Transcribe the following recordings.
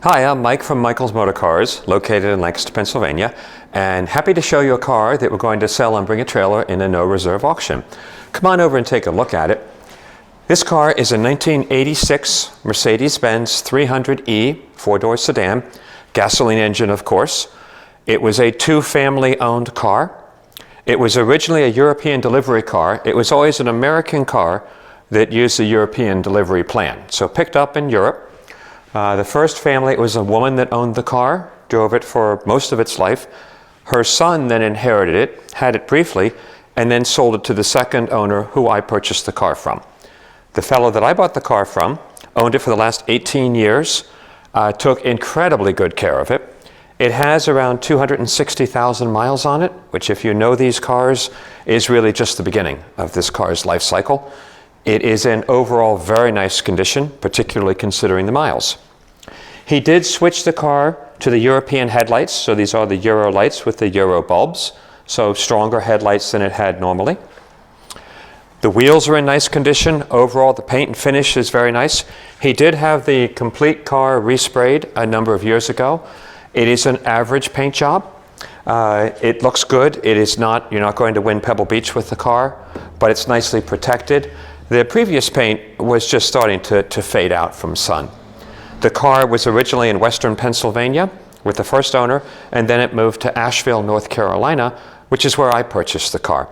Hi, I'm Mike from Michael's Motor Cars, located in Lancaster, Pennsylvania, and happy to show you a car that we're going to sell on Bring a Trailer in a no reserve auction. Come on over and take a look at it. This car is a 1986 Mercedes-Benz 300E four-door sedan, gasoline engine of course. It was a two-family owned car. It was originally a European delivery car. It was always an American car that used the European delivery plan. So picked up in Europe. The first family, it was a woman that owned the car, drove it for most of its life. Her son then inherited it, had it briefly, and then sold it to the second owner who I purchased the car from. The fellow that I bought the car from owned it for the last 18 years, took incredibly good care of it. It has around 260,000 miles on it, which if you know these cars, is really just the beginning of this car's life cycle. It is in overall very nice condition, particularly considering the miles. He did switch the car to the European headlights, so these are the Euro lights with the Euro bulbs, so stronger headlights than it had normally. The wheels are in nice condition. Overall, the paint and finish is very nice. He did have the complete car resprayed a number of years ago. It is an average paint job. It looks good. It is not, you're not going to win Pebble Beach with the car, but it's nicely protected. The previous paint was just starting to fade out from sun. The car was originally in western Pennsylvania with the first owner, and then it moved to Asheville, North Carolina, which is where I purchased the car.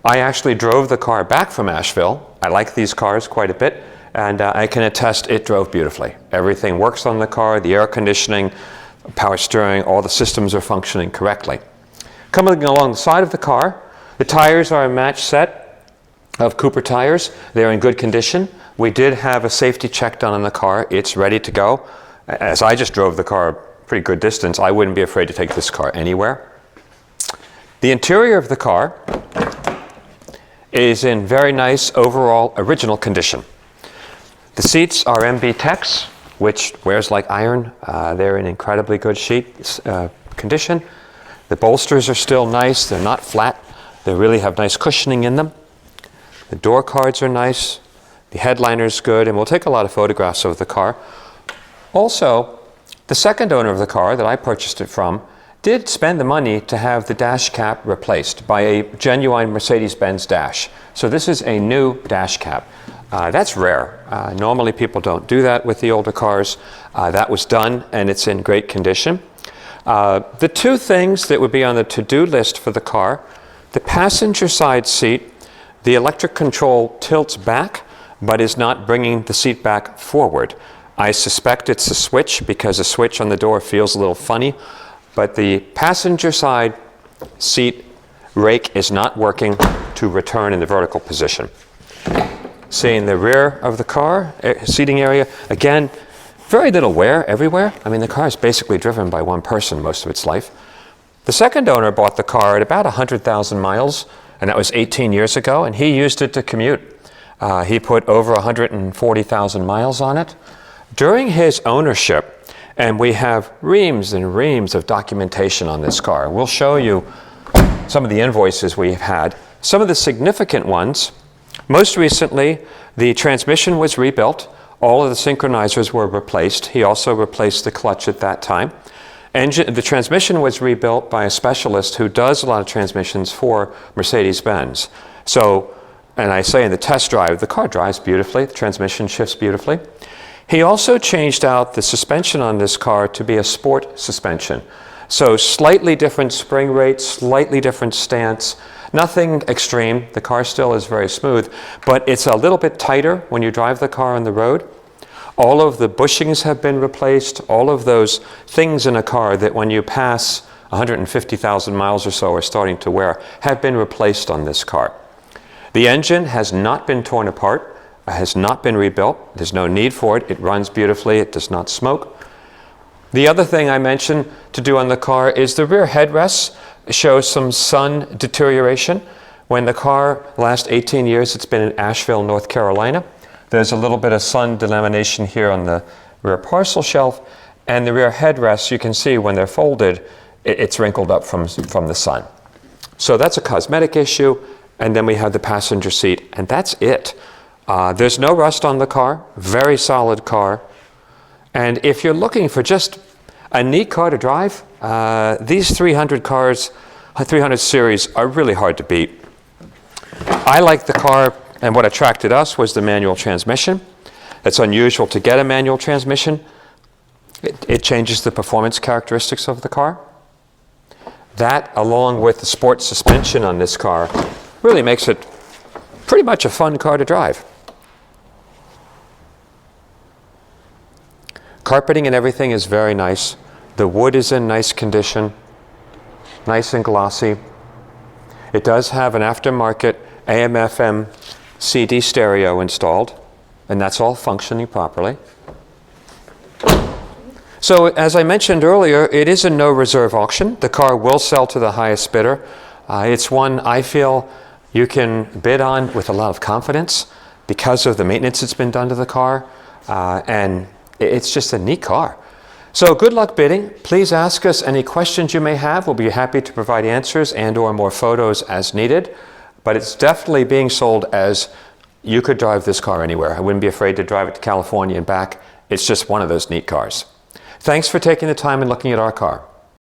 I actually drove the car back from Asheville. I like these cars quite a bit, and I can attest it drove beautifully. Everything works on the car, the air conditioning, power steering, all the systems are functioning correctly. Coming along the side of the car, the tires are a match set of Cooper tires. They're in good condition. We did have a safety check done on the car. It's ready to go. As I just drove the car a pretty good distance, I wouldn't be afraid to take this car anywhere. The interior of the car is in very nice overall original condition. The seats are MB Tex, which wears like iron. They're in incredibly good condition. The bolsters are still nice. They're not flat. They really have nice cushioning in them. The door cards are nice. The headliner's good, and we'll take a lot of photographs of the car. Also, the second owner of the car that I purchased it from did spend the money to have the dash cap replaced by a genuine Mercedes-Benz dash. So this is a new dash cap. That's rare. Normally people don't do that with the older cars. That was done, and it's in great condition. The two things that would be on the to-do list for the car, the passenger side seat, the electric control tilts back, but is not bringing the seat back forward. I suspect it's a switch because a switch on the door feels a little funny, but the passenger side seat rake is not working to return in the vertical position. Seeing the rear of the car, seating area, again, very little wear everywhere. I mean, the car is basically driven by one person most of its life. The second owner bought the car at about 100,000 miles, and that was 18 years ago, and he used it to commute. He put over 140,000 miles on it. During his ownership, and we have reams and reams of documentation on this car. We'll show you some of the invoices we've had. Some of the significant ones, most recently, the transmission was rebuilt. All of the synchronizers were replaced. He also replaced the clutch at that time. The transmission was rebuilt by a specialist who does a lot of transmissions for Mercedes-Benz. So, and I say in the test drive, the car drives beautifully, the transmission shifts beautifully. He also changed out the suspension on this car to be a sport suspension. So slightly different spring rate, slightly different stance, nothing extreme. The car still is very smooth, but it's a little bit tighter when you drive the car on the road. All of the bushings have been replaced. All of those things in a car that when you pass 150,000 miles or so are starting to wear have been replaced on this car. The engine has not been torn apart, has not been rebuilt. There's no need for it. It runs beautifully. It does not smoke. The other thing I mentioned to do on the car is the rear headrests show some sun deterioration. When the car, last 18 years, it's been in Asheville, North Carolina. There's a little bit of sun delamination here on the rear parcel shelf, and the rear headrests, you can see when they're folded, it's wrinkled up from the sun. So that's a cosmetic issue, and then we have the passenger seat, and that's it. There's no rust on the car, very solid car. And if you're looking for just a neat car to drive, these 300 cars, 300 series are really hard to beat. I like the car, and what attracted us was the manual transmission. It's unusual to get a manual transmission. It changes the performance characteristics of the car. That, along with the sport suspension on this car, really makes it pretty much a fun car to drive. Carpeting and everything is very nice. The wood is in nice condition, nice and glossy. It does have an aftermarket AM/FM CD stereo installed, and that's all functioning properly. So, as I mentioned earlier, it is a no reserve auction. The car will sell to the highest bidder. It's one I feel you can bid on with a lot of confidence because of the maintenance that's been done to the car, and it's just a neat car. So good luck bidding. Please ask us any questions you may have. We'll be happy to provide answers and/or more photos as needed. But it's definitely being sold as you could drive this car anywhere. I wouldn't be afraid to drive it to California and back. It's just one of those neat cars. Thanks for taking the time and looking at our car.